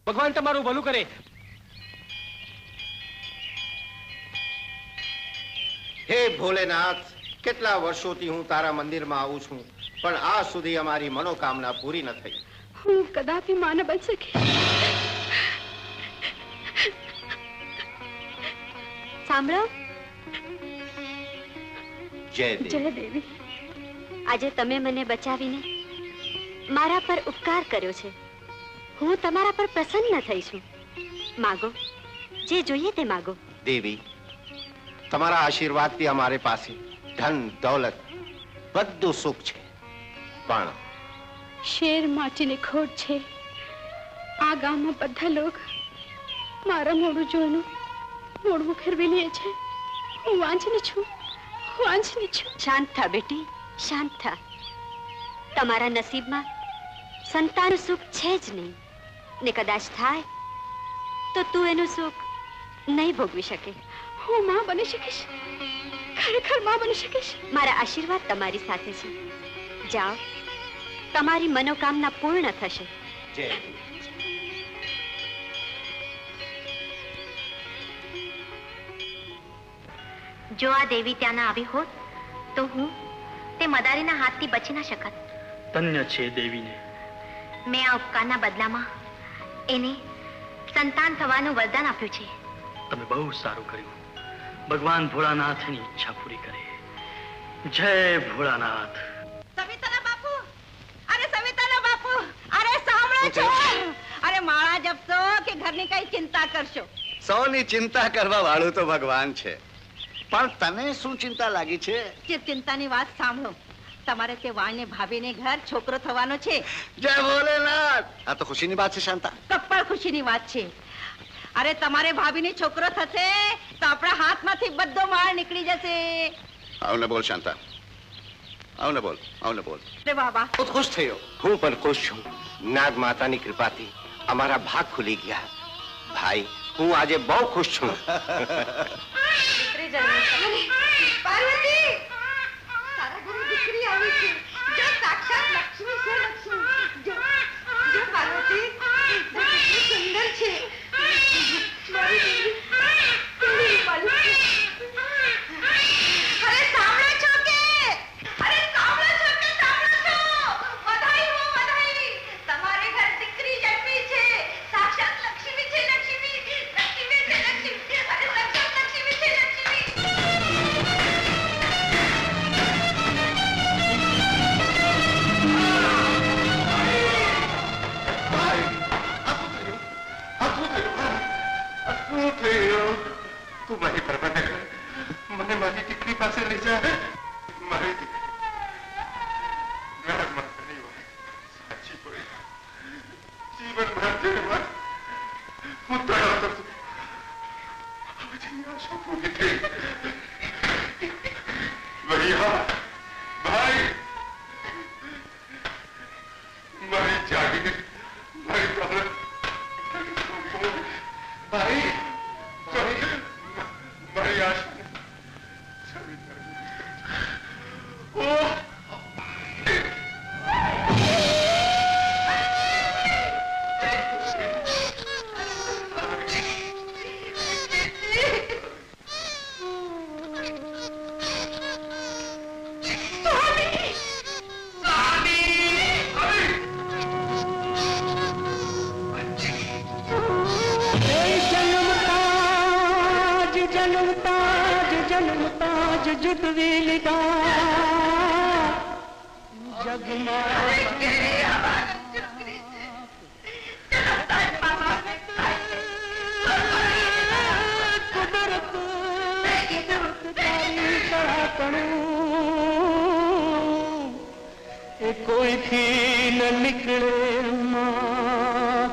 ભગવાન તમારું ભલું કરે। હે ભોલેનાથ, કેટલા વર્ષોથી હું તારા મંદિરમાં આવું છું, પણ આજ સુધી અમારી મનોકામના પૂરી ન થઈ। હું કદાપી માં ન બની શકી। સાંભળો, જય જય દેવી। આજે તમે મને બચાવીને મારા પર ઉપકાર કર્યો છે। હું તમારા પર પ્રસન્ન થઈ છું। માગો, જે જોઈએ તે માગો। દેવી, તમારા આશીર્વાદથી અમારે પાસે ધન દौलत બધું સુખ છે, પણ શેર માટીની ખોટ છે। આ ગામમાં બધા લોકો મારા મોઢું જોઈને મોઢું ફેરવી લે છે। હું વાંચની છું। શાંત થા બેટી, શાંત થા। તમારા નસીબમાં સંતાન સુખ છે જ નહીં, ને કદાચ થાય તો તું એનું સુખ નહીં ભોગવી શકે। હું માં બની શકીશ, ખરેખર માં બની શકીશ। મારા આશીર્વાદ તમારી સાથે છે। જાઓ, તમારી મનોકામના પૂર્ણ થશે। જય જો આ દેવી ત્યાં ના આવી હોત તો હું તે મદારીના હાથથી બચી ના શકત। ધન્ય છે દેવીને। મેં આ ઉપકારના બદલામાં એને સંતાન થવાનું વરદાન આપ્યું છે। તમે બહુ સારું કર્યું। ભગવાન ભોળાનાથની ઈચ્છા પૂરી કરે। જય ભોળાનાથ। સવિતાના બાપુ, અરે સવિતાના બાપુ, અરે સાંભળો છો? અરે માળા જપશો કે ઘરની કઈ ચિંતા કરશો? સૌની ચિંતા કરવા વાળું તો ભગવાન છે, પણ તને શું ચિંતા લાગી છે? ચિંતાની વાત સાંભળો, તમારે તે વાણને ભાભીને ઘર છોકરો થવાનો છે। જય ભોલેનાથ! આ તો ખુશીની વાત છે શાંતા। કપ્પળ ખુશીની વાત છે। અરે તમારે ભાભીને છોકરો થશે તો આપણા હાથમાંથી બધો માળ નીકળી જશે। આવને બોલ શાંતા, આવને બોલ, આવને બોલ। રે બાબા, બહુ ખુશ થયો। હું પણ ખુશ છું। નાગ માતાની કૃપાથી અમારા ભાગ ખુલી ગયા। ભાઈ, હું આજે બહુ ખુશ છું। પાર્વતી, તારા ઘરે દીકરી આવી છે। જો સાક્ષાત લક્ષ્મી છે, લક્ષ્મી। જો પાર્વતી, કેટલી સુંદર છે। મારી દીકરી કેવી રૂપાળી છે। અરે સાંભળો છો કે? અરે સાંભળો છો કે સાંભળો છો? વધાઈ હો વધાઈ, તમારે ઘર દીકરી જન્મી છે। સાક્ષાત લક્ષ્મી છે, લક્ષ્મી। લક્ષ્મી છે, લક્ષ્મી। અરે સાક્ષાત લક્ષ્મી છે, લક્ષ્મી। તું મારી પરવા ન કર, મને મારી દીકરી પાસે લઈ જા। મારી દીકરી નાગ માતાની વાત સાચી પડી। જીવન ભર હું તળાવતો હતો, હવે તેની આશા પૂરી થઈ। ભૈયા, ભાઈ, મારી જાગીર, મારી દોલત, ભાઈ, મારી આશા कोई थी न निकले माँ,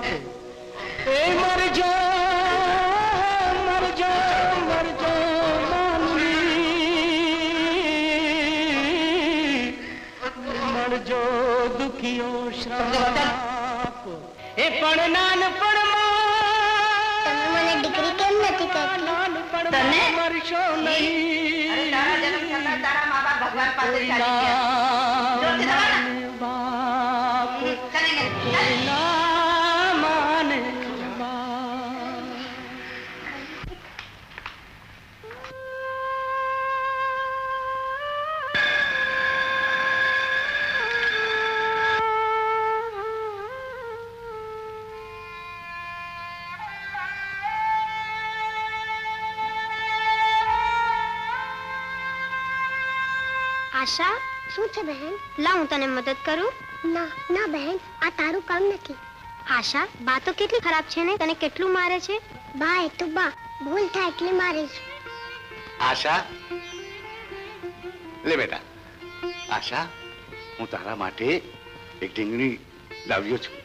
ए मर जा मर जा मर जा मानवी, मर जो दुखियों श्राप ए पण नान पण તમે મને દીકરી કેમ નથી કરતી? तने मरशो नहीं। તારા જન્મ થતા તારા મા બાપ ભગવાન પાસે ચાલી ગયા। જો તે દવાના बाप ચલે ગયા। ना माने આશા, શું છે બહેન? લા હું તને મદદ કરું. ના ના બહેન, આ તારું કામ નથી. આશા, બા તો કેટલી ખરાબ છે ને, તને કેટલું મારે છે. બા એ તો બા, ભૂલ થાય એટલે મારે છે. આશા, લે બેટા. આશા, હું તારા માટે એક ઢીંગલી લાવ્યો છું.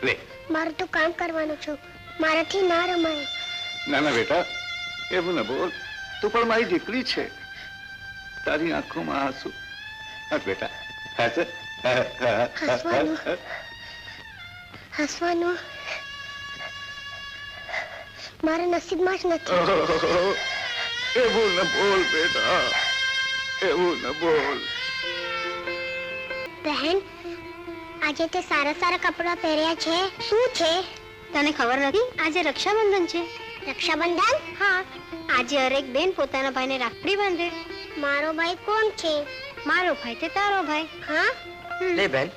લે. મારું તો કામ કરવાનું છું, મારાથી ના રમાય. ના ના બેટા, એવું ન બોલ. તું પણ મારી દીકરી છે. તારી આંખોમાં આંસુ. હા બેટા, હસવાનું હસવાનું મારા નસીબમાં જ નથી. એવું ન બોલ બેટા, એવું ન બોલ. બહેન, આજે તે સારા સારા કપડાં પહેર્યા છે, શું છે? તને ખબર નથી? આજે રક્ષાબંધન છે. રક્ષાબંધન? હા, આજે હરેક બેન પોતાના ભાઈને રાખડી બાંધે. મારો ભાઈ કોણ છે? મારો ભાઈ તે તારો ભાઈ. હા, લે બેન,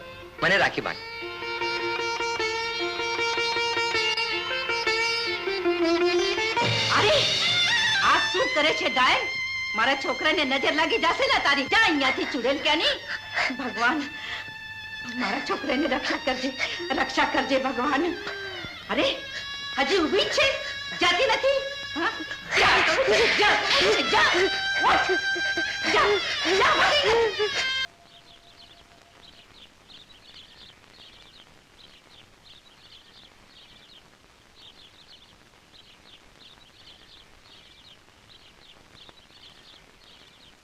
મને રાખી બાંધ. અરે આ શું કરે છે ડાયન? મારા છોકરાને નજર લાગી જશે ને તારી. જા અહીંયાથી ચુડેલ ક્યાંની. ભગવાન, મારા છોકરાને રક્ષા કરજે ભગવાન. અરે હજી ઊભી જ છે, જાતી નથી. હા, જા કહું છું, જા, જા, ઉઠ, જા, જા, ભાગી.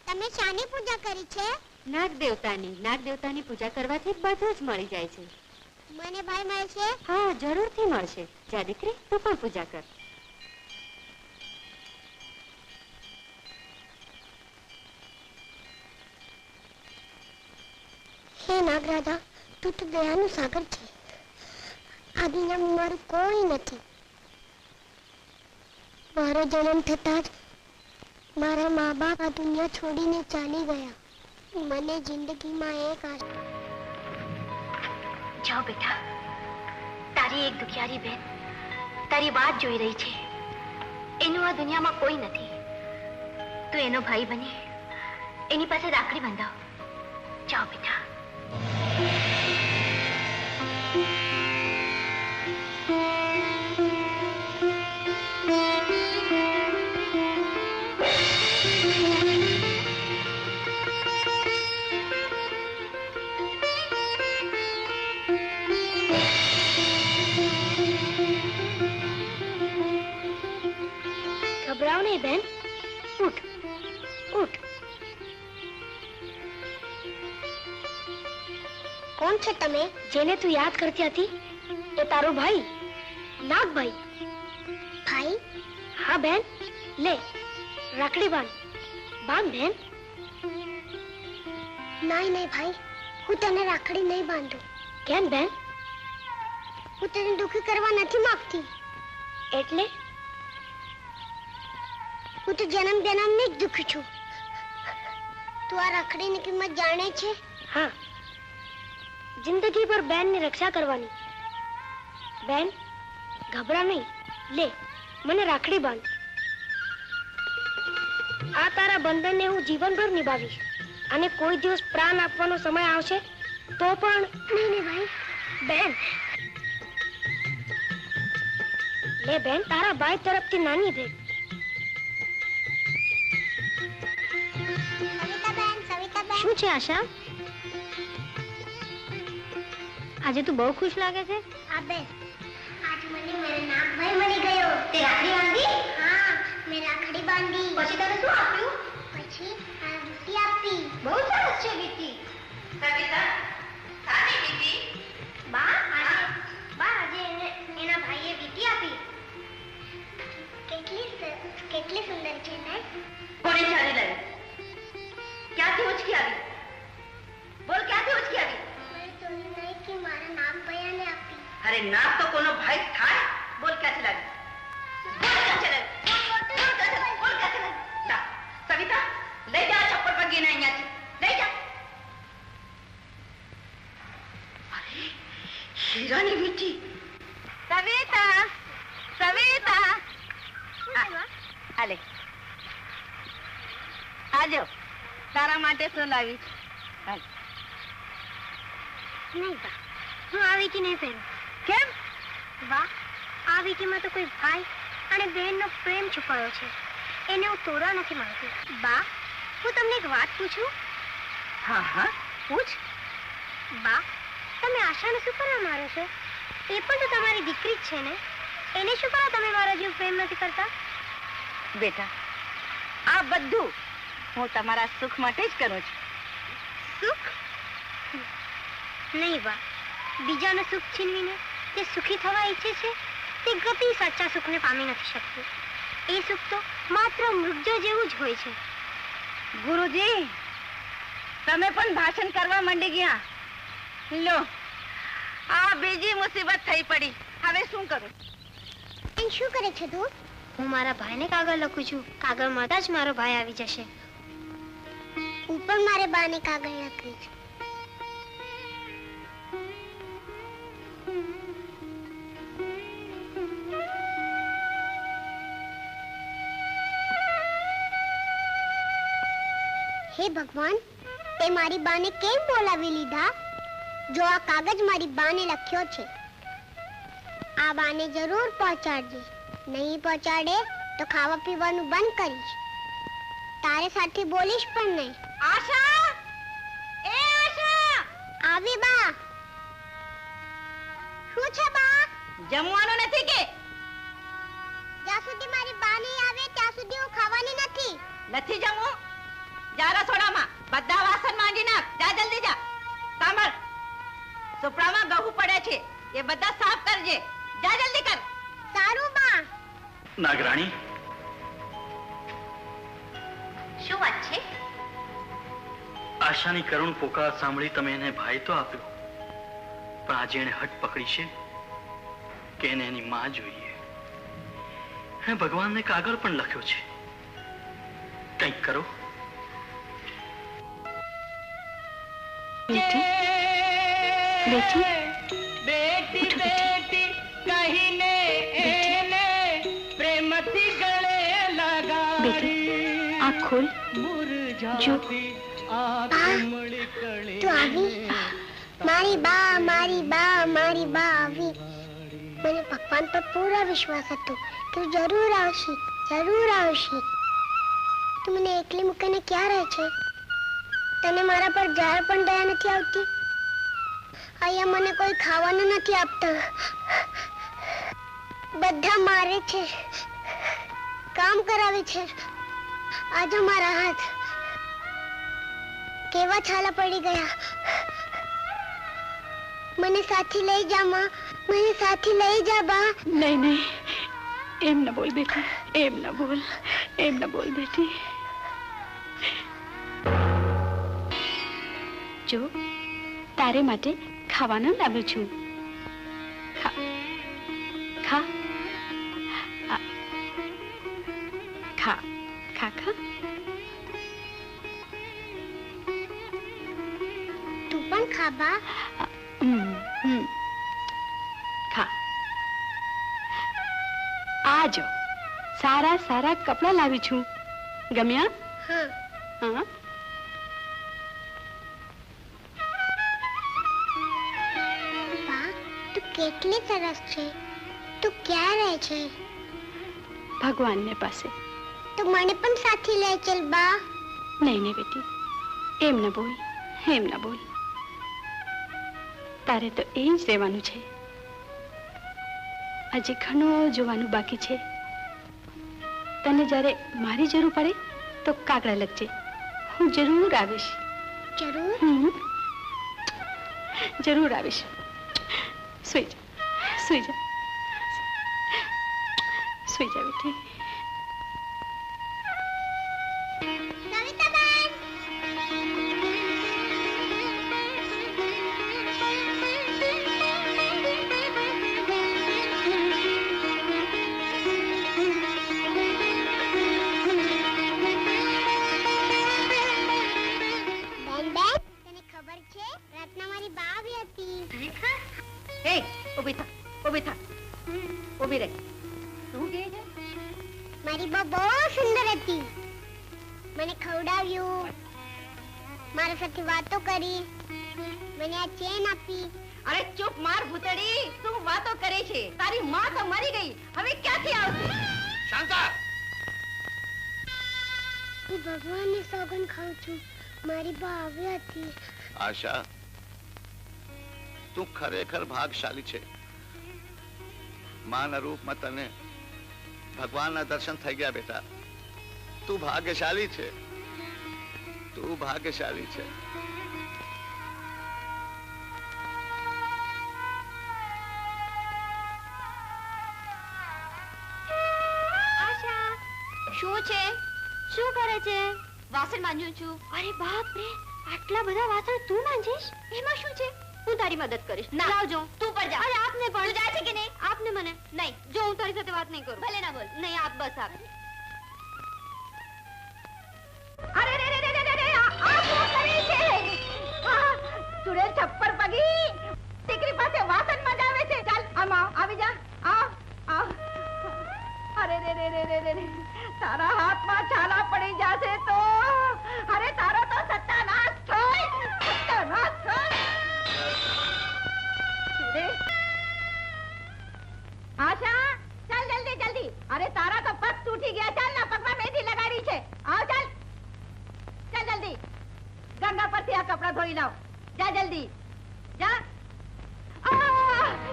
તમે શાની પૂજા કરી છે? નાગ દેવતાની પૂજા કરવાથી બધું જ મળી જાય છે. મને ભાઈ મળશે? હા, જરૂરથી મળશે. જા દીકરી, તું પણ પૂજા કર. હે નાગરાજા, તું તો દયાનું સાગર છે. આ દુનિયામાં મારું કોઈ નથી. મારો જન્મ થતા જ મારા મા બાપ આ દુનિયા છોડીને ચાલી ગયા. મને જિંદગીમાં એક આશા. જાઓ બેટા, તારી એક દુખિયારી બેન તારી વાત જોઈ રહી છે. એનું આ દુનિયામાં કોઈ નથી. તું એનો ભાઈ બની એની પાસે રાખડી બાંધાવ. જાઓ બેટા. ઘબરાવ નહીં બેન, ઉઠ ઉઠ. કોણ છે તમે? જેને તું યાદ કરતી હતી એ તારો ભાઈ નાગભાઈ. ભાઈ? હા બેન, લે રાખડી બાંધ. બાંધ બેન. નહીં નહીં ભાઈ, હું તને રાખડી નહીં બાંધું. કેમ બેન? હું તને દુખી કરવા નથી માંગતી. એટલે? હું તો જન્મ જન્મની જ દુખી છું. તું આ રાખડીની કિંમત જાણે છે? હા, જિંદગી ભર બેનની રક્ષા કરવાની. બેન, ગભરા નહીં. લે મને રાખડી બાંધ. આ તારા બંધનને હું જીવનભર નિભાવીશ. અને કોઈ દિવસ પ્રાણ આપવાનો સમય આવશે તો પણ નહીં નહીં ભાઈ. બેન, લે બેન, તારા ભાઈ તરફથી નાની ભેટ. શું છે આશા? આજે તું બહુ ખુશ લાગે છે. અબે, આજ મને મેરો નાગભાઈ મળી ગયો. તે રાખડી બાંધી? હા, મેં રાખડી બાંધી. પછી તને શું આપ્યું? પછી આ વીટી આપી. બહુ સરસ છે વીટી. કવિતા, સારી વીટી. બા આજે એના ભાઈએ વીટી આપી. કેટલી સુંદર છે ને? કોને ચાલી લાવી? ક્યાંથી ઉચકી આવી? બોલ, ક્યાંથી ઉચકી આવી? મેં જોયું નહીં કે મારા નાગભાઈને આપી. અરે નાગ તો કોનો ભાઈ થાય? બોલ, ક્યાંથી લાવી? બોલ, ક્યાંથી લાવી? બોલ, ક્યાંથી લાવી? જા, સવિતા, લઈ જા ચપ્પલ પગીને અહીંયાથી. લઈ જા. અરે હીરાની વીંટી. સવિતા, આલે આજો. તારા માટે શું લાવી? નહીં બા, હું આ વીટી નહીં પહેરું. કેમ? બા, આ વીટીમાં તો કોઈ ભાઈ અને બહેનનો પ્રેમ છુપાયો છે. એને હું તોડવા નથી માંગતી. બા, હું તમને એક વાત પૂછું? હા હા, પૂછ. બા, તમે આશાને શું કરવા મારો છો? એ પણ તો તમારી દીકરી જ છે ને. એને શું કરવા તમે મારા જેવું પ્રેમ નથી કરતા? બેટા, આ બધું હું તમારા સુખ માટે જ કરું છું. સુખ? નહીં બા, બીજાનું સુખ છીનવીને જે સુખી થવા ઈચ્છે છે તે ગતિ સાચા સુખને પામી નથી શકતું. એ સુખ તો માત્ર મૃગજો જેવું જ હોય છે. ગુરુજી, તમે પણ ભાષણ કરવા માંડી ગયા. લો, આ બીજી મુસીબત થઈ પડી. હવે શું કરું? શું કરે છે તું? હું મારા ભાઈને કાગળ લખું છું. કાગળ મળતા જ મારો ભાઈ આવી જશે. હું પણ મારે બાને કાગળ લખી છે. હે ભગવાન, તે મારી બાને કેમ બોલાવી લીધા? જો આ કાગળ મારી બાને લખ્યો છે, આ બાને જરૂર પહોંચાડજે. નહીં પહોંચાડે તો ખાવા પીવાનું બંધ કરીશ. તારે સાથે બોલીશ પણ નહીં. આશા! એ આશા! આવી બા. શું છે બા? જમવાનું નથી કે? જ્યાં સુધી મારી બા નહીં આવે ત્યાં સુધી હું ખાવાની નથી. નથી જમવું? જા રસોડામાં બધા વાસણ માંજી નાખ. જા જલ્દી જા. સાંભળ, સુપડામાં ગહુ પડે છે, એ બધા સાફ કરજે. જા જલ્દી કર. સારું બા. નાગરાણી, શું વાત છે? આશાની કરુણ પોકાર સાંભળી તમે એને ભાઈ તો આપ્યો, પણ આજે એને હટ પકડી છે કે એને એની માં જોઈએ. હે ભગવાનને કાગળ પણ લખ્યો છે. કંઈક કરો. બેટી, બેટી, બેટી બેટી કહીને એને પ્રેમથી ગળે લગાડી. આંખ ખોલ. મુરઝાતી આ કમળી કળી. તું આવી? મારી બા, મારી બા, મારી બા આવી. મને ભગવાન પર પૂરો વિશ્વાસ હતો કે તું જરૂર આવશે, જરૂર આવશે. તું મને એકલી મૂકીને ક્યાં રહે છે? તને મારા પર જરા પણ દયા નથી આવતી? અહીંયા મને કોઈ ખાવાનું નથી આપતા. બધા મારે છે, કામ કરાવે છે. આજો મારા હાથ કેવા છાલા પડી ગયા. મને સાથે લઈ જા માં, મને સાથે લઈ જા બા. નહીં નહીં, એમ ન બોલ બેટી, એમ ન બોલ, એમ ન બોલ બેટી. જો તારે માટે ખાવાનું લાવ્યું છું. ખા ખા ખા ખા ખા. તું પણ ખા બા. ખા. આ જો સારા સારા કપડા લાવી છું. ગમ્યા? હા. હા. બા, તું કેટલી સરસ છે. તું ક્યાં રહે છે? ભગવાનને પાસે. તું મને પણ સાથે લઈ ચલ બા. નહીં નહીં બેટી, એમ ન બોલ, એમ ન બોલ. તારે તો એ જ રહેવાનું છે. હજી ઘણું જોવાનું બાકી છે. તને જ્યારે મારી જરૂર પડે તો કાગડા લખજે. હું જરૂર આવીશ. જરૂર? જરૂર આવીશ. સુઈ જા, સુઈ જા, સુઈ જા બેટી. મારી બા બહુ સુંદર હતી. મને ખવડાવ્યું, મારા સાથે વાતો કરી, મને આ ચેન આપી. અરે ચૂપ માર ભૂતડી, તું વાતો કરે છે? તારી માં તો મરી ગઈ, હવે ક્યાંથી આવશે? શાંતા! હું ભગવાનની સોગંદ ખાઉં છું, મારી બા આવી હતી. આશા, તું ખરેખર ભાગશાળી છે. માના રૂપમાં તને ભગવાનના દર્શન થઈ ગયા બેટા. તું ભાગ્યશાળી છે, તું ભાગ્યશાળી છે. આશા, શું છે? શું કરે છે? વાસણ માંજું છું. અરે બાપ રે, આટલા બધા વાસણ તું માંજીશ? એમાં શું છે? હું તારી મદદ કરીશ. ના, આવજો. તું પણ જા. અરે આપને પણ. તું જાય છે કે નહીં? આપને મને. નહીં, જો હું તારી સાથે વાત નહીં કરું. ભલે ના બોલ. નહીં, આપ બસ આપ. અરે રે રે રે રે રે, આ શું કરે છે? સુરેશ છપ્પર પગી દીકરી પાસે વાસણ મજાવે છે. ચાલ આમાં આવી જા. આવ. અરે રે રે રે રે રે, તારા હાથમાં છાલા પડી જશે તો. અરે તારો તો સત્યાનાશ થાય, સત્યાનાશ થાય. સુરેશ, આશા, ચાલ જલ્દી જલ્દી. અરે તારા તો પગ તૂટી ગયા. ચાલ ના, પગમાં મહેંદી લગાડી છે. આવ ચાલ. ચાલ જલ્દી, ગંગા પરથી આ કપડા ધોઈ લાવ. જા જલ્દી જા.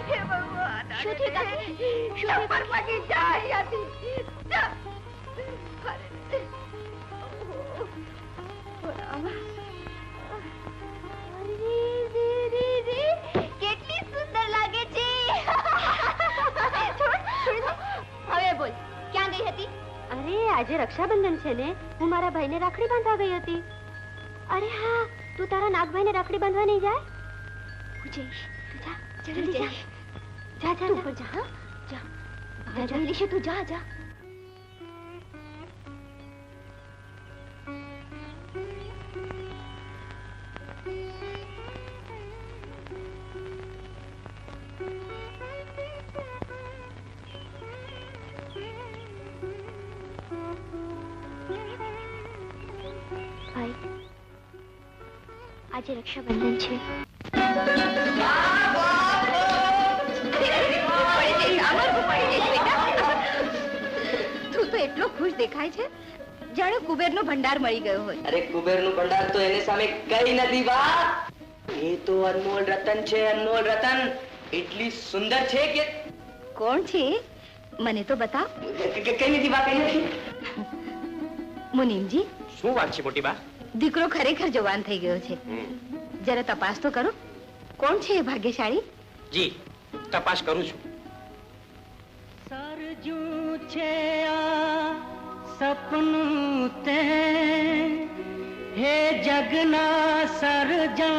હે ભગવાન, શું થયું કાકી? શું પર પગી જાય હતી. જા. કેટલી સુંદર લાગે છે. હવે બોલ, ક્યાં ગઈ હતી? અરે આજે રક્ષાબંધન છે ને, હું મારા ભાઈને રાખડી બાંધવા ગઈ હતી. અરે હા, તું તારા નાગભાઈને રાખડી બાંધવા નહીં જાય? હું જઈશ. તું જા, જલ્દી જા. જા જા, તું પણ જા. હા જા, જોઈ લેશે. તું જા જા. આજે રક્ષાબંધન છે. તું તો એટલો ખુશ દેખાય છે, જાણે કુબેરનો ભંડાર મળી ગયો હોય. અરે કુબેરનું ભંડાર તો એની સામે કઈ નથી બા. એ તો અનમોલ રતન છે, અનમોલ રતન. એટલી સુંદર છે કે. કોણ છે? મને તો બતાવ. કઈ નથી બા, કઈ નથી. મુનીમજી, શું વાત છે મોટી બા? દીકરો ખરેખર જવાન થઈ ગયો છે. જરા તપાસ તો કરો, કોણ છે એ ભાગ્યશાળી? જી, તપાસ કરું છું. સરજું છે આ સપનું તે, હે જગના સર્જનહારા.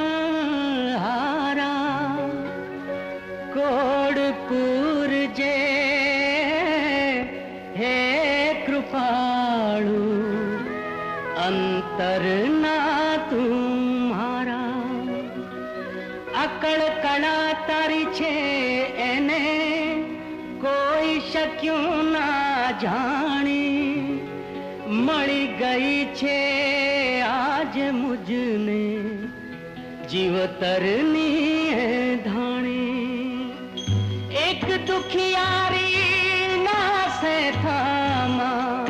કોડપુર જે હે કૃપાળુ, અંતરના તુમ્હારા. અકળ કળા તારી છે એને કોઈ શક્યું ના જાણી. મળી ગઈ છે આજ મુજને જીવતરની ધાણી. એક દુખિયારી ના સે થામા,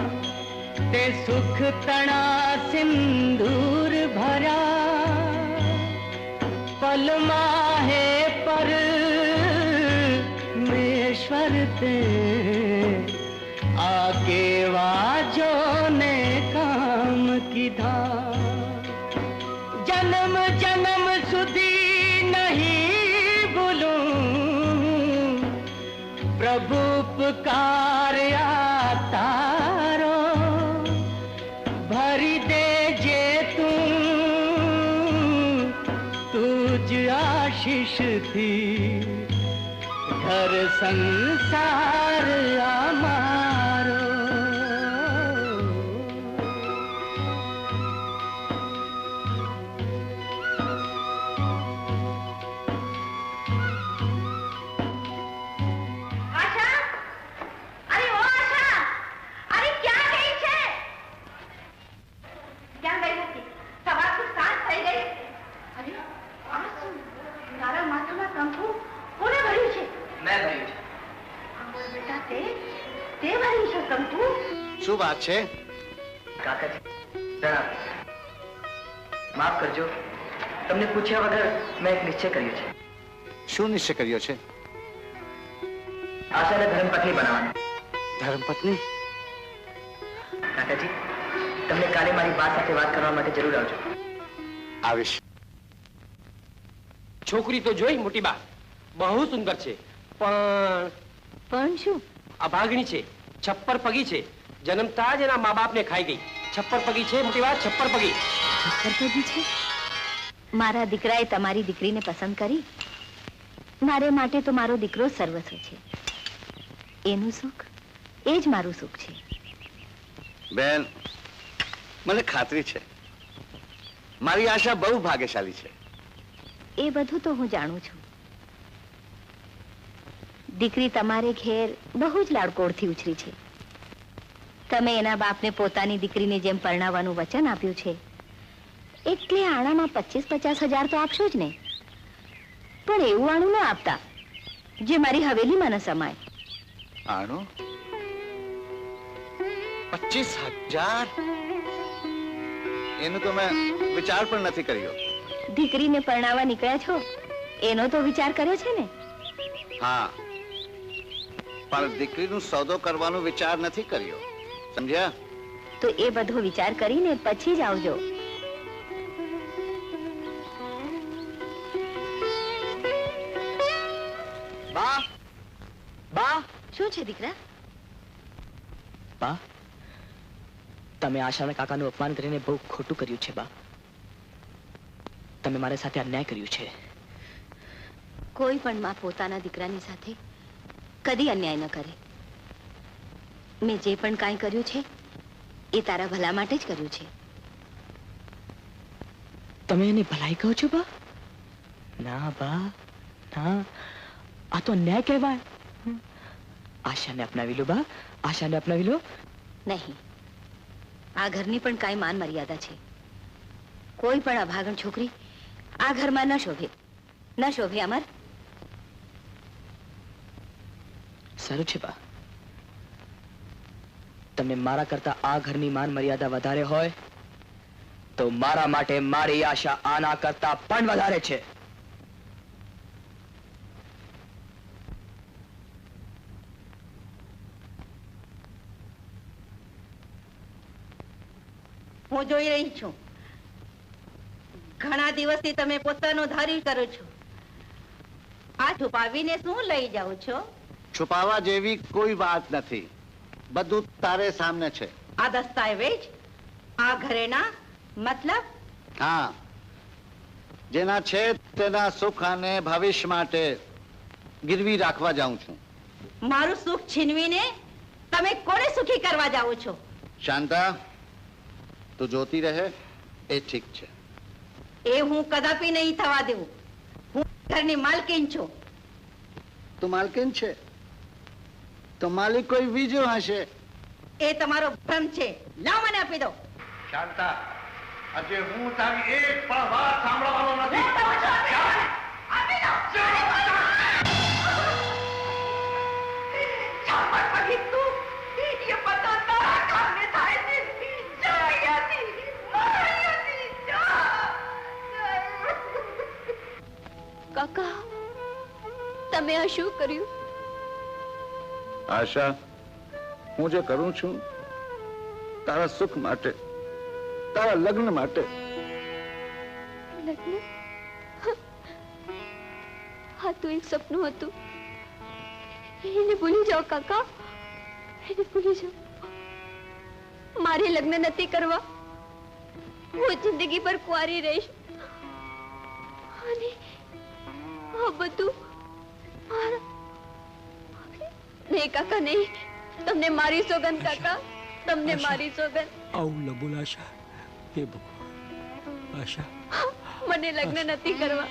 તે સુખ તણા સિંદૂર ભર્યા. પલમાં હે પર મેશ્વર તે, આગે વાજો ને કામ કીધા. જન્મ જન્મ સુધી નહીં ભૂલું પ્રભુ પુકાર્યા તારો. ભરી દેજે તું તુજ આશીષ થી ઘર સંસાર અમારો. આશા, અરે ઓ આશા, અરે ક્યાં ગઈ છે? ક્યાં ગઈ હતી? સવારથી સાંજ થઈ ગઈ બેટા તે મારી શકમ તું શું વાત છે? કાકાજી જણાવ. માફ કરજો, તમને પૂછ્યા વગર મેં એક નિશ્ચય કર્યો છે. શું નિશ્ચય કર્યો છે? આશાને ધર્મપત્ની બનાવવાનો. ધર્મપત્ની? કાકાજી, તમને કાલે મારી બા સાથે વાત કરવા માટે જરૂર આવજો. આવીશ. છોકરી તો જોઈ મોટી બા, બહુ સુંદર છે, પણ શું? અભાગણી છે, છપ્પર પગી છે. જન્મતા જ એના મા બાપને ખાઈ ગઈ. છપ્પર પગી છે મોટી બા, છપ્પર પગી. છપ્પરપગી છે? મારા દીકરાએ તમારી દીકરીને પસંદ કરી. મારે માટે તો મારો દીકરો સર્વસ્વ છે. એનું સુખ એ જ મારું સુખ છે. બેન, મને ખાતરી છે મારી આશા બહુ ભાગ્યશાળી છે. એ બધું તો હું જાણું છું. દીકરી તમારે ઘેર બહુ જ લાડકોડથી ઉછરી છે. તમે એના બાપને પોતાની દીકરીને જેમ પરણાવવાનું વચન આપ્યું છે, એટલે આણામાં 25-50 હજાર તો આપશો જ ને. પણ એવું આણું ન આપતા જે મારી હવેલીમાં ન સમાય. આણું? 25,000? એનું તો મેં વિચાર પણ નથી કર્યો. દીકરીને પરણાવવા નીકળ્યા છો એનો તો વિચાર કર્યો છે ને? હા, પણ દીકરીનું સોદો કરવાનો વિચાર નથી કર્યો, સમજ્યા? તો એ બધો વિચાર કરીને પછી જ આવજો. બા, બા. શું છે દીકરા? બા, તમે આશાના કાકાનું અપમાન કરીને બહુ ખોટું કર્યું છે બા. તમે મારી સાથે અન્યાય કર્યું છે. કોઈ પણ માં પોતાના દીકરાની સાથે કદી અન્યાય ન કરે. મેં જે પણ કાંઈ કર્યું છે એ તારા ભલા માટે જ કર્યું છે. તમે એને ભલાઈ કહો છો બા? ના બા, ના, આ તો અન્યાય કહેવાય. આશાને અપનાવી લો બા, આશાને અપનાવી લો. નહીં, આ ઘરની પણ કાંઈ માન મર્યાદા છે. કોઈ પણ અભાગણ છોકરી આ ઘરમાં ન શોભે, ન શોભે અમર. સારું છે બા. તમને મારા કરતા આ ઘરની માન મર્યાદા વધારે હોય તો મારા માટે મારી આશા આના કરતા પણ વધારે છે. હું જોઈ રહી છું. ઘણા દિવસથી તમે પોતાનું ધાર્યું કરો છો. આ છુપાવીને શું લઈ જાઓ છો? છુપાવા જેવી કોઈ વાત નથી, બધું તારે સામે છે. આ દસ્તાવેજ આ ઘરેના મતલબ? હા, જેના છે તેના સુખ અને ભવિષ્ય માટે ગીરવી રાખવા જાઉં છું. મારું સુખ છીનવીને તમે કોને સુખી કરવા જાઓ છો? શાંતા, તું જોતી રહે એ ઠીક છે. એ હું કદાપી નહીં થવા દેવું. હું ઘરની માલકીન છું. તું માલકીન છે તો માલિક કોઈ બીજો હશે. એ તમારો ભ્રમ છે. લાવ મને આપી દો. શાંતા, આજે હું તારી એક પણ વાત સાંભળવાનો નથી. આપી દો. છાપર પડી તું, ये पता तारा कामने થાય છે. જા અહીંયાથી, જા. કાકા, તમે આ શું કર્યું? આશા, હું જે કરું છું તારા સુખ માટે, તારા લગ્ન માટે. લગ્ન? હા તો એક સપનું હતું. એને ભૂલી જાઓ કાકા, એને ભૂલી જાઓ. મારે લગ્ન નથી કરવા. હું જિંદગી પર કુંવારી રહીશ. અને આ બધું નહીં કાકા, નહીં. તમને મારી સોગંદ કાકા, તમને મારી સોગંદ. આવું ન બોલ આશા. હે ભગવાન, આશા. મને લગ્ન નથી કરવા.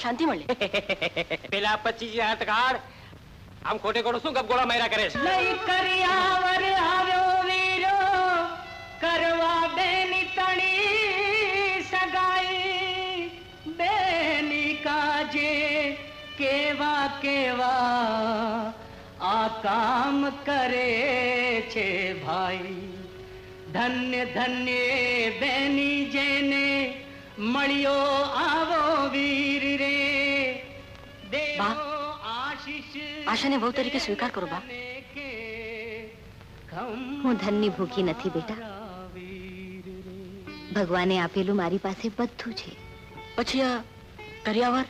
શાંતિ મળે. પેલા 25,000 કાઢ આમ ખોટે ખોટું શું ગપગોળા માર્યા કરે છે? લઈ કરિયાવર આવ્યો વીરો કરવા બેની તણી સગાઈ બેની કાજે કેવા કેવા આ કામ કરે છે ભાઈ ધન્ય ધન્ય બેની જેને મળ્યો આવો વીર રે બા, આશાને વહુ તરીકે સ્વીકાર કરો બા. હું ધનની ભૂખી નથી બેટા. ભગવાને આપેલું મારી પાસે બધું છે. પછી આ કરિયાવર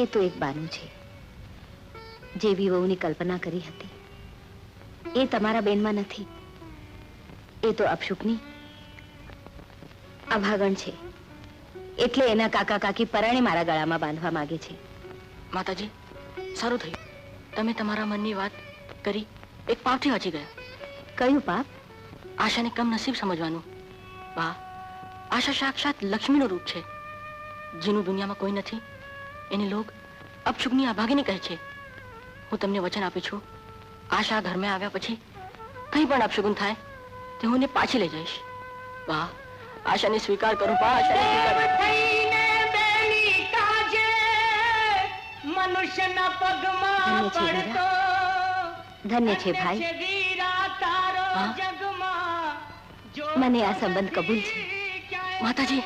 એ તો એક બાનું છે. જેવી વહુની કલ્પના કરી હતી એ તમારા બેનમાં નથી. એ તો અપશુકની અભાગણ છે. એટલે એના કાકા કાકી પરાણે મારા ગળામાં બાંધવા માંગે છે. માતાજી, સારું થયું તમે તમારા મનની વાત કરી. એક પાપથી વાંચી ગયા. કયું પાપ? આશાને કમ નસીબ સમજવાનું. બા, આશા સાક્ષાત લક્ષ્મીનું રૂપ છે. જેનું દુનિયામાં કોઈ નથી એને લોક અપશુકની અભાગીની કહે છે. હું તમને વચન આપું છું, આશા ઘરમાં આવ્યા પછી કંઈ પણ અપશુકન થાય તે હું એને પાછી લઈ જઈશ. બા, આશાને સ્વીકાર કરો. બા, મનુષ્યના પગમાં પડતો ધન્ય છે ભાઈ. મને આ સંબંધ કબૂલ છે. માતાજી,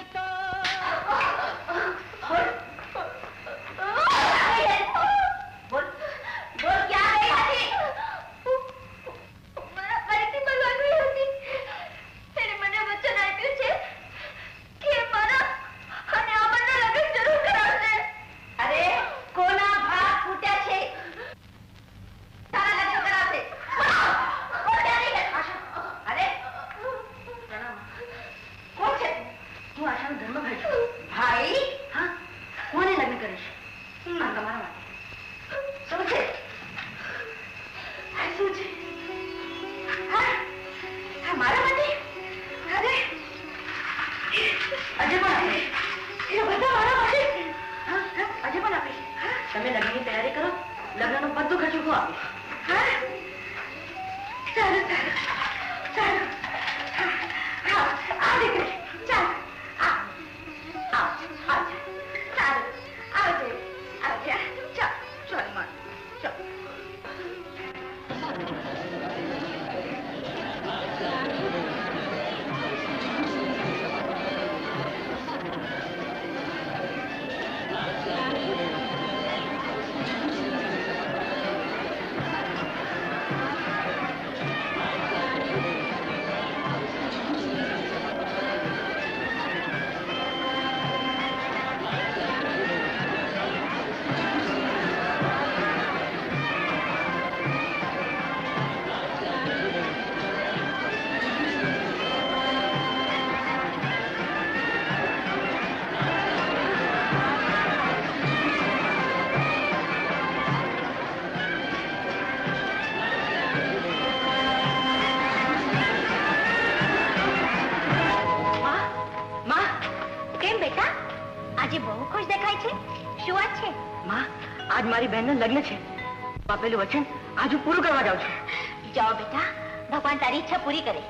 મારી બહેનના લગ્ન છે. આપેલું વચન આજ હું પૂરું કરવા જાઉં છું. જાઓ બેટા, ભગવાન તારી ઈચ્છા પૂરી કરે.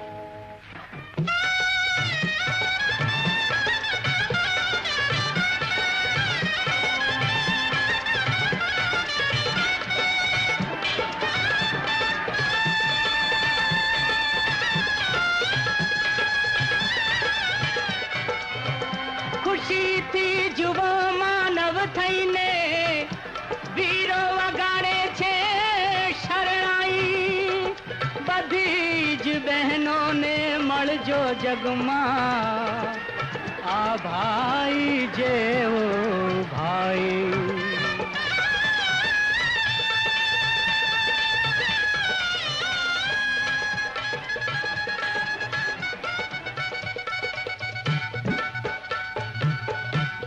ખુશીથી જુઓ માનવ થઈને વીરો વગાડે છે શરણાઈ. બધી જ બહેનોને મળજો જગમાં આ ભાઈ જેવો ભાઈ.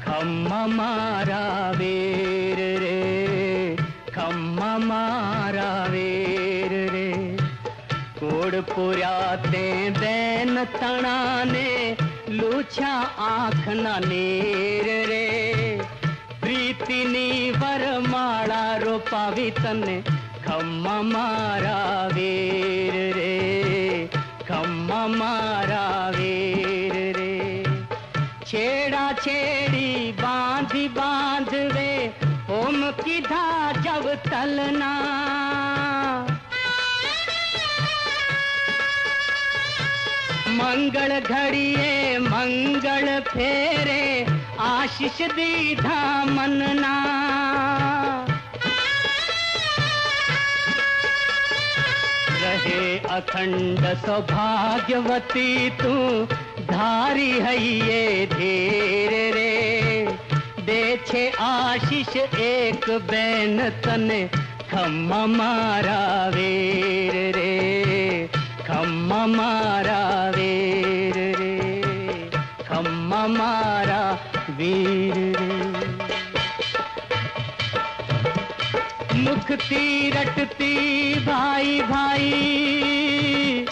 ખમ્મા મારા વીર રે, ખમ્મા મારા વીર રે, કોડ પુર્યા તે બેન તણાને લૂછ્યા આંખના નીર રે. પ્રીત ભક્તિની વરમાળા રોપાવી તને ખમ્મા મારા વીર રે, ખમ્મા મારા વીર રે. છેડા છેડી બાંધી બાંધવે ઓમ કીધા જબ તલના. મંગળ ઘડીએ મંગળ ફેરે આશીષ દીધા મનના. રહે અખંડ સૌભાગ્યવતી તું ધારી હૈયે ધીર રે. દે છે આશીષ એક બેન તને ખમ્મા મારા વીર રે, ખમ્મા મારા વીર રે, ખમ્મા મારા વીર રે. મુખથી રટતી ભાઈ ભાઈ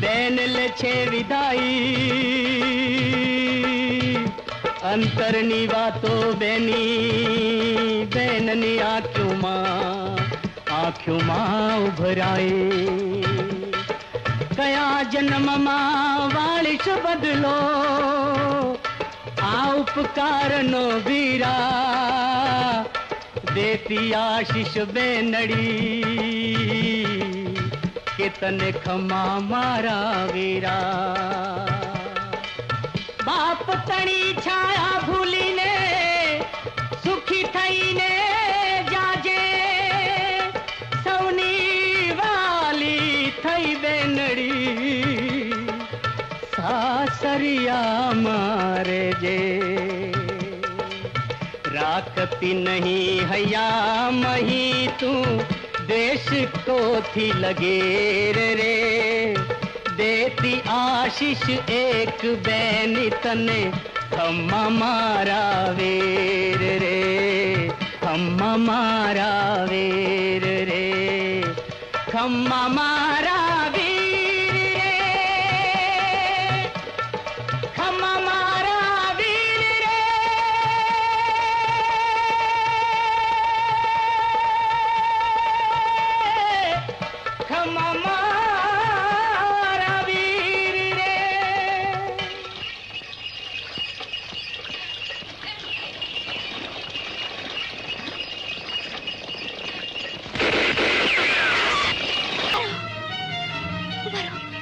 બેન લે છે વિદાઈ. અંતરની વાતો બેની બેનની આંખોમાં ઉભરાય. કયા જન્મમાં વાળીશ બદલો આ ઉપકારનો વીરા. દેતી આશીષ બેનડી કે તને ખમા મારા વીરા. બાપ તણી છાયા ભૂલીને સુખી થઈને જાજે. સૌની વાલી થઈ બેનડી સાસરિયા મારે જે. રાખતી નહીં હૈયા મહી તું દેશ કોથી લગેર રે. દેતી આશીષ એક બેની તને ખમ્મા મારા વીર રે, ખમ્મા મારા વીર રે, ખમ્મા મારા વીર રે, ખમ્મા મારા વીર રે. ખમ્મા મારા વીર રે.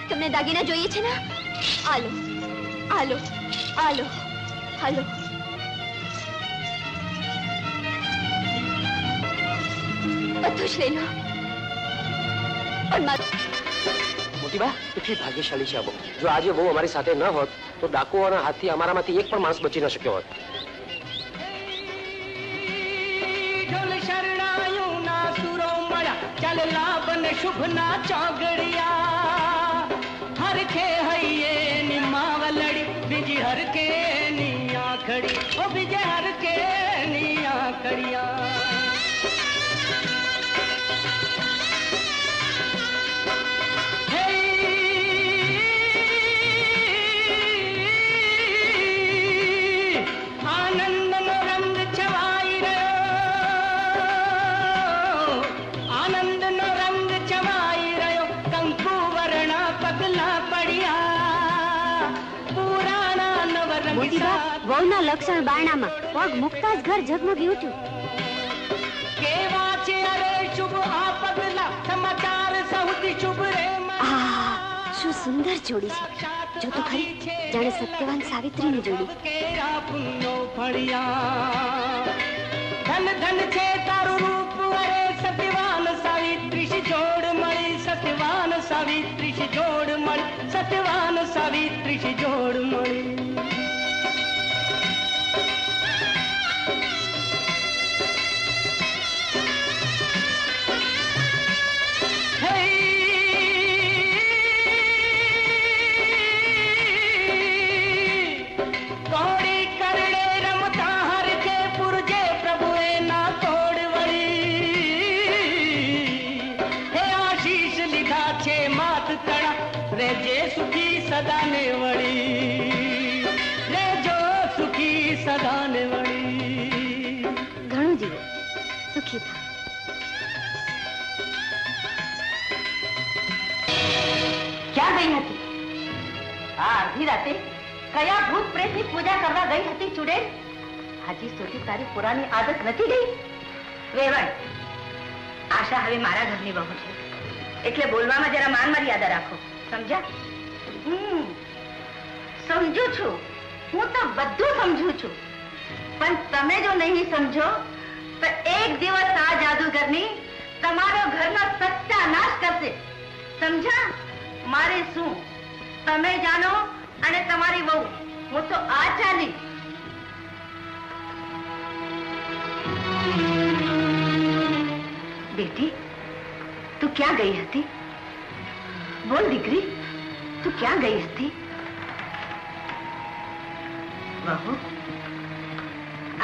તમને દાગીના જોઈએ છે ને? આલો આલો આલો હાલો. બધું જ લઈ લો. મોટી બા કેટલી ભાગ્યશાળી છે આ બહુ. જો આજે બહુ અમારી સાથે ન હોત તો ડાકુઓના હાથથી અમારામાંથી એક પણ માણસ બચી ન શક્યો હોત. ઢોલ શરણાયું ના સુરો મળ્યા ચાલ લાભ ને શુભ ના ચોગડિયા. હરખે હૈયે ની માવલડી બીજી હરખે ની આખડી. ઓ બીજે હરખે ની આખડિયા. વહુના લક્ષણ બારણામાં પગ મુકતા જ ઘર ઝગમગી ઉઠ્યું. કેવા છે અરે શુભ આ પગલા સમાચાર સૌથી શુભ રે. શું સુંદર જોડી છે. જો તો ખરી જાણે સત્યવાન સાવિત્રીની જોડી. કેરા પુણ્યો ફળિયા. ધન ધન છે તારું રૂપ અરે સત્યવાન સાવિત્રી શી જોડ મળી. સત્યવાન સાવિત્રી શી જોડ મળી. સત્યવાન સાવિત્રી શી જોડ મળી. સદાને વળી રેજો સુખી સદાને વળી. ઘણું ગઈ હતી? આ અડધી રાતે કયા ભૂત પ્રેતની પૂજા કરવા ગઈ હતી ચુડેલ? હજી સુધી તારી પુરાની આદત નથી ગઈ? વેવાણ, આશા હવે મારા ઘરની બહુ છે, એટલે બોલવામાં જરા માન મર્યાદા રાખો, સમજ્યા? સમજુ છું, હું તો બધું સમજુ છું, પણ તમે જો નહીં સમજો તો એક દિવસ આ જાદુગરની તમારો ઘરનો સત્યાનાશ કરશે, સમજ્યા? મારે શું, તમે જાણો અને તમારી વહુ, હું તો આ ચાલી. બેટી, તું ક્યાં ગઈ હતી? બોલ દીકરી, તું ક્યાં ગઈ હતી? બહુ,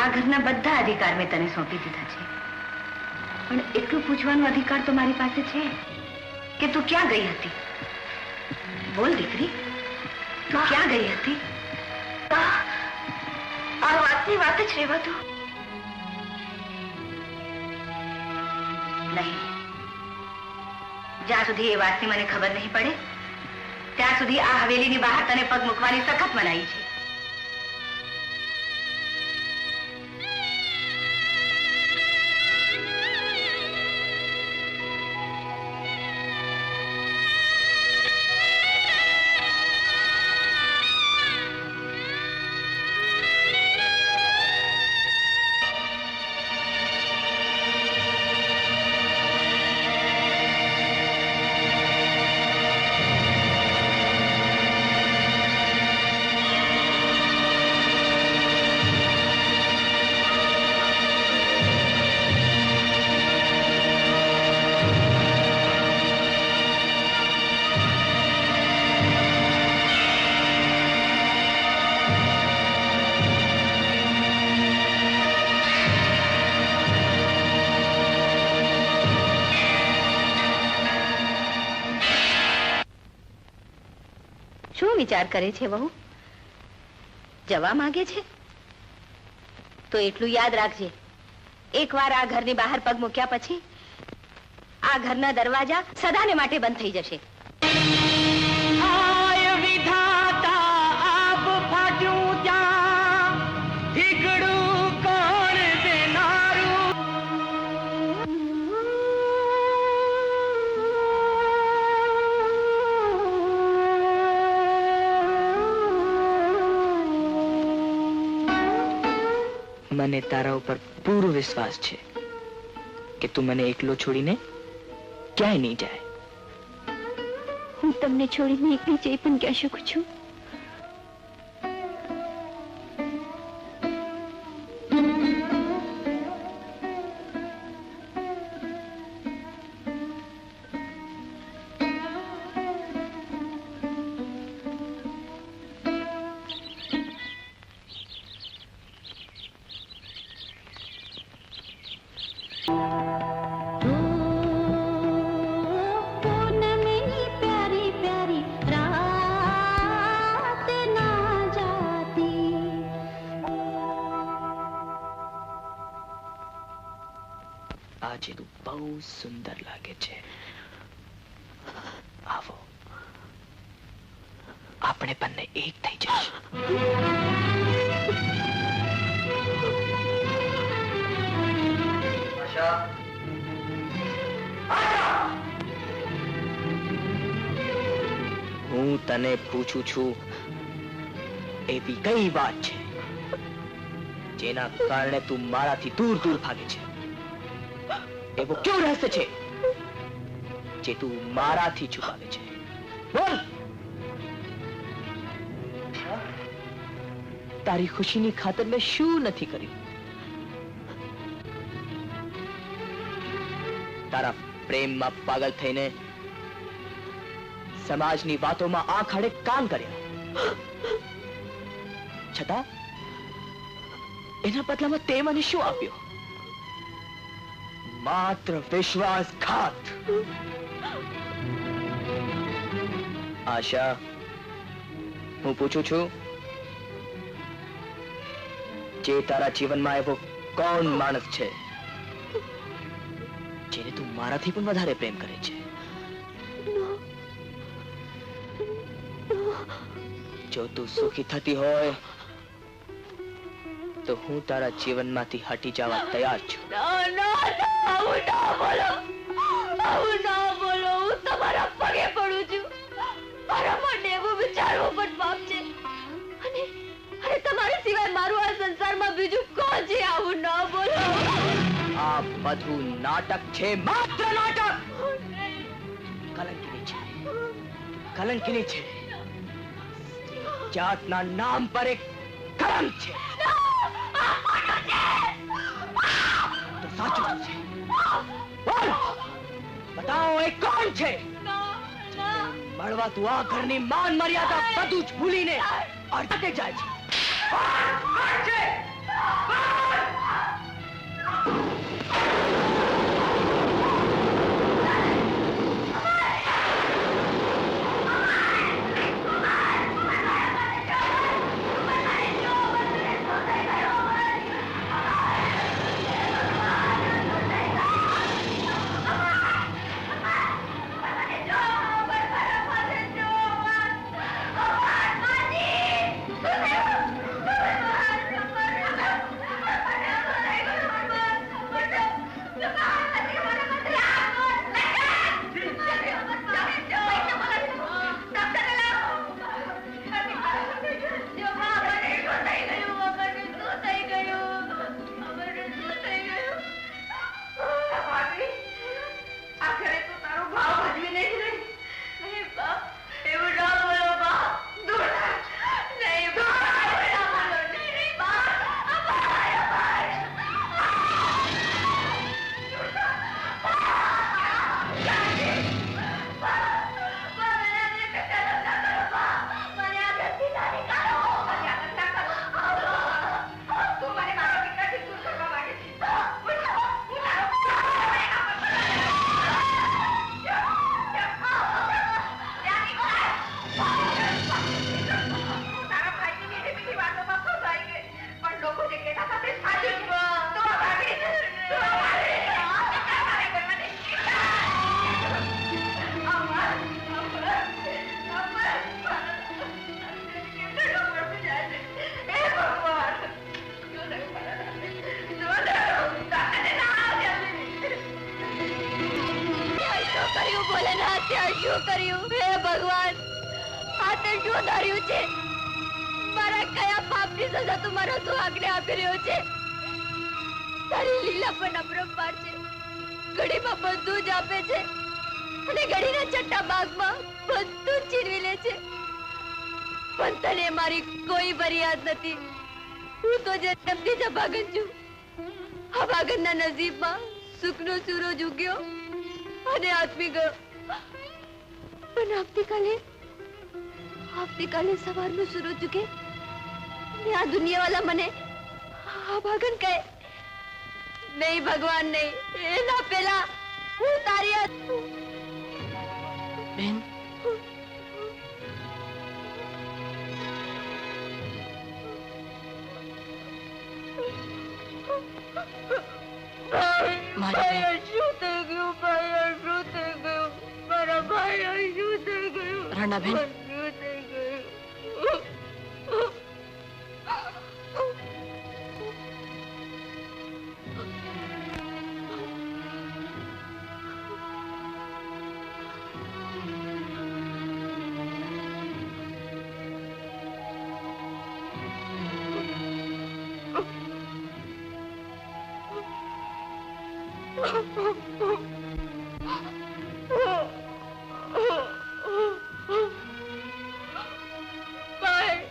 આ ઘરના બધા અધિકાર મેં તને સોંપી દીધા છે, પણ એટલું પૂછવાનો અધિકાર તો મારી પાસે છે કે તું ક્યાં ગઈ હતી? બોલ દીકરી, તું ક્યાં ગઈ હતી? આ વાતની વાત જ રહેવા દો. નહીં, જ્યાં સુધી એ વાતની મને ખબર નહીં પડે ત્યાં સુધી આ હવેલીની બહાર તને પગ મૂકવાની સખત મનાઈ છે. વિચાર કરે છે વહુ? જવા માંગે છે તો એટલું યાદ રાખજે, એકવાર આ ઘરની બહાર પગ મૂક્યા પછી આ ઘરના દરવાજા સદાને માટે બંધ થઈ જશે. મને તારા ઉપર પૂરો વિશ્વાસ છે કે તું મને એકલો છોડીને ક્યાંય નહીં જાય. હું તમને છોડીને એકલી જઈ પણ ક્યાં શકું છું? આજે તું બહુ સુંદર લાગે છે. આવો, આપણે બંને એક થઈ જઈશું. હું તને પૂછું છું, એવી કઈ વાત છે જેના કારણે તું મારાથી દૂર દૂર ભાગે છે? એવો ક્યું રહસ્ય છે જે તું મારાથી છુપાવે છે? બોલ. તારી ખુશીની ખાતર મેં શું નથી કર્યું? તારા પ્રેમમાં પાગલ થઈને સમાજની વાતોમાં આંખ આડે કામ કર્યા, છતાં એના બદલામાં તે મને શું આપ્યું? માત્ર વિશ્વાસઘાત. આશા, હું પૂછું છું, જે તારા જીવનમાં એવો કોણ માણસ છે જેને તું મારાથી પણ વધારે પ્રેમ કરે છે? જો તું સુખી થતી હોય તો હું તારા જીવનમાંથી હટી જવા તૈયાર છું. આવું ના બોલો, આવું ના બોલો. હું તમારા પગે પડું છું. મારા માટે એવું વિચારવું પણ પાપ છે. અને તમારા સિવાય મારું આ સંસારમાં બીજું કોણ છે? આવું ના બોલો. આ બધું નાટક છે, માત્ર નાટક. કલંકિની છે, કલંકિની છે. જાતના નામ પર એક કલંક છે. તો સાચું શું છે? બોલ, બતાવો એ કોણ છે? મળવા તું આ ઘરની માન મર્યાદા બધું જ ભૂલીને અડકે જાય છે. નસીબમાં સુખનો સૂરજ ઉગ્યો અને આથમી ગયો. પણ આવતીકાલે સવારનો સૂરજ ઉગે અને આ દુનિયાવાળા મને આ ભાગન કહે, નહીં ભગવાન નહીં, એના પેલા હું તારી બેન, રણાબેન,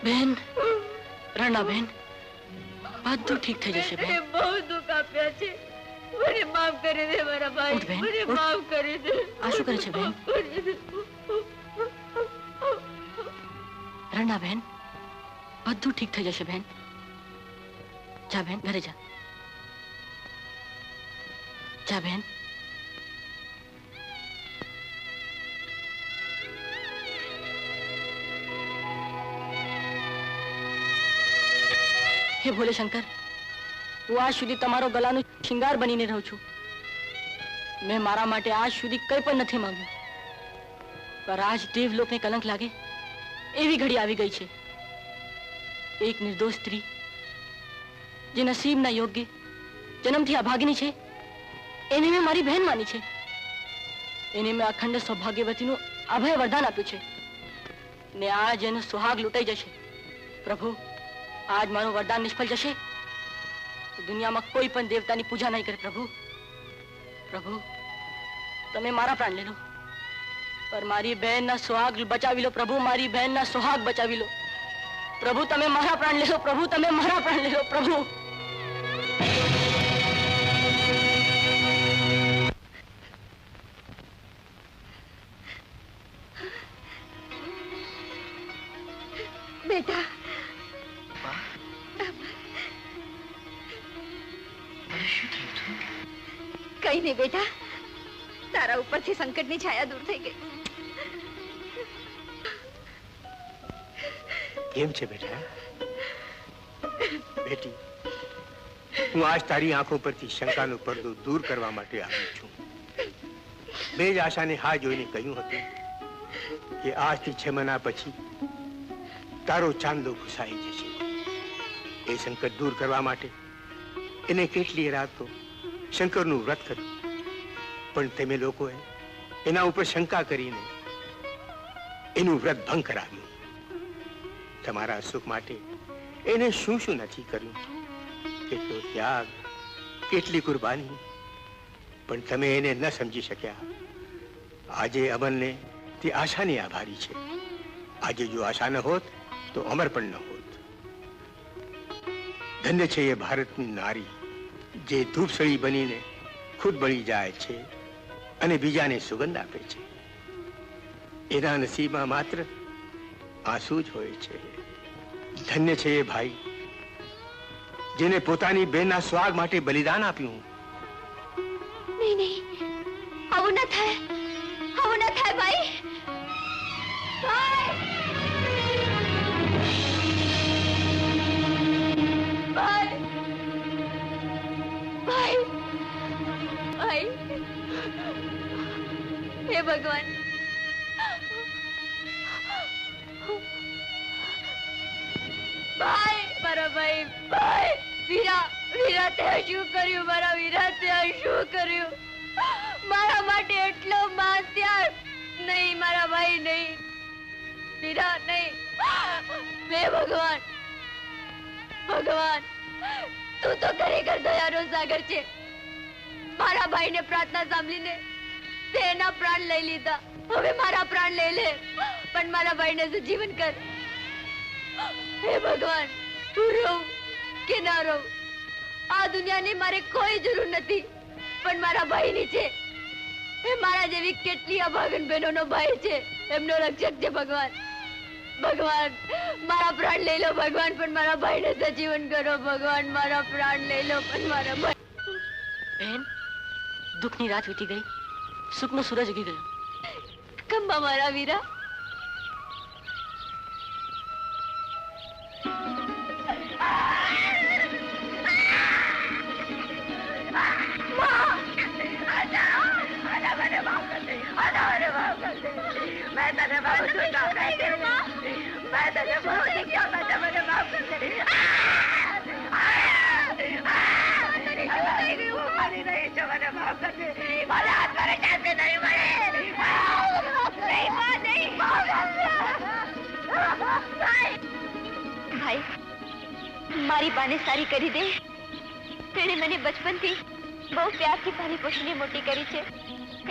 બેન, રણાબેન, બધું ઠીક થઈ જશે બેન. બહુ દુઃખ આપ્યા છે, મને માફ કરી દે મારા ભાઈ, મને માફ કરી દે. આ શું કરે છે બેન? રણાબેન, બધું ઠીક થઈ જશે બેન. જા બેન, ઘરે જા. જા બેન. હે ભોલે શંકર, હું આજ સુધી તમારો ગલાનું શિંગાર બનીને રહું છું. મેં મારા માટે આજ સુધી કંઈ પણ નથી માંગ્યું, પર આજ દેવલોકને કલંક લાગે એવી ઘડી આવી ગઈ છે. એક નિર્દોષ સ્ત્રી જે નસીબના યોગ્ય જન્મથી અભાગીની છે એને મેં મારી બહેન માની છે. એને મેં અખંડ સૌભાગ્યવતીનું અભય વરદાન આપ્યું છે ને આજ એનો સુહાગ લૂંટાઈ જશે. પ્રભુ, આજ મારું વરદાન નિષ્ફળ જશે તો દુનિયામાં કોઈ પણ દેવતાની પૂજા નહીં કરે. પ્રભુ, પ્રભુ, તમે મારા પ્રાણ લઈ લો, પર મારી બહેનના સુહાગ બચાવી લો. પ્રભુ, મારી બહેનના સુહાગ બચાવી લો. પ્રભુ, તમે મારા પ્રાણ લઈ લો. પ્રભુ, તમે મારા પ્રાણ લઈ લો. પ્રભુ. બેટા, કઈ નહીં બેટા, તારા ઉપરથી સંકટની છાયા દૂર થઈ ગઈ. કેમ છે બેટા? બેટી, હું આજ તારી આંખો પરથી શંકાનો પડદો દૂર કરવા માટે આવ્યો છું. બે જ આશાને હા જોઈને કહ્યું હતું કે આજથી 6 મહિના પછી તારો ચાંદલો ઘુસાઈ જશે. એ સંકટ દૂર કરવા માટે એને કેટલી રાતો શંકરનું વ્રત કર્યું, પણ તમે લોકોએ એના ઉપર શંકા કરીને એનું વ્રત ભંગ કરાવ્યું. તમારા સુખ માટે એને શું શું નથી કર્યું, કેટલો ત્યાગ, કેટલી કુરબાની, પણ તમે એને ન સમજી શક્યા. આજે અમરને તે આશાની આભારી છે. આજે જો આશા ન હોત તો અમર પણ ન હોત. ધન્ય છે એ ભારતની નારી જે ધૂપસળી બનીને ખુદ બળી જાય છે અને બીજાને સુગંધ આપે છે. એના નસીબમાં માત્ર આંસુ જ હોય છે. ધન્ય છે એ ભાઈ જેને પોતાની બહેનના સ્વાગ માટે બલિદાન આપ્યું. નહીં નહીં, આવું ન થાય, આવું ન થાય ભાઈ. ભાઈ, ભાઈ, ભાઈ, હે ભગવાન, ભાઈ, મારા ભાઈ, ભાઈ, વીરા, વીરા, તે શું કર્યું? મારા વીરા, તે શું કર્યું? મારા માટે એટલો માસ ત્યાગ નહીં, મારા ભાઈ નહીં, વીરા નહીં. હે ભગવાન, ભગવાન, તું તો ખરેખર દયાનો સાગર છે. મારા ભાઈને પ્રાર્થના સાંભળીને તે એના પ્રાણ લઈ લીધા. હવે મારા પ્રાણ લઈ લે, પણ મારા ભાઈને જીવન કર. હે ભગવાન, હું રહું કે ના રહું, આ દુનિયાની મારે કોઈ જરૂર નથી, પણ મારા ભાઈની છે. એ મારા જેવી કેટલી અભાગન બહેનોનો ભાઈ છે, એમનો રક્ષક છે. ભગવાન, ભગવાન, મારા પ્રાણ લઈ લો ભગવાન, પણ મારા ભાઈને સજીવન કરો. ભગવાન, મારા પ્રાણ લઈ લો, પણ મારા ભાઈ. બહેન, દુઃખની રાત વીતી ગઈ, સુખનો સૂરજ ઉગી ગયો. ખંભા મારા વીરા, ભાઈ, મારી બાને સારી કરી દે. તેણે મને બચપનથી બહુ પ્યારથી પાલી પોષીને મોટી કરી છે.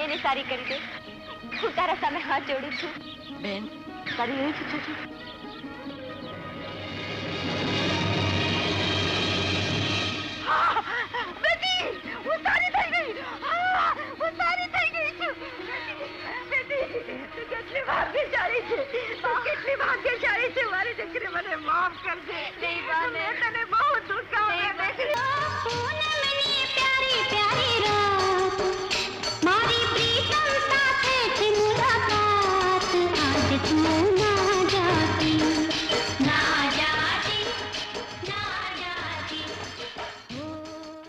એને સારી કરી દે. હું તારા સામે હાથ જોડું છું. બેન, તારી એવી જ ઈચ્છા છે? બેટી, હું સારી થઈ ગઈ. હું સારી થઈ ગઈ છું. બેટી, તું કેટલી ભાગ્યશાળી છે, તું કેટલી ભાગ્યશાળી છે. મારી દીકરી, મને માફ કરજે.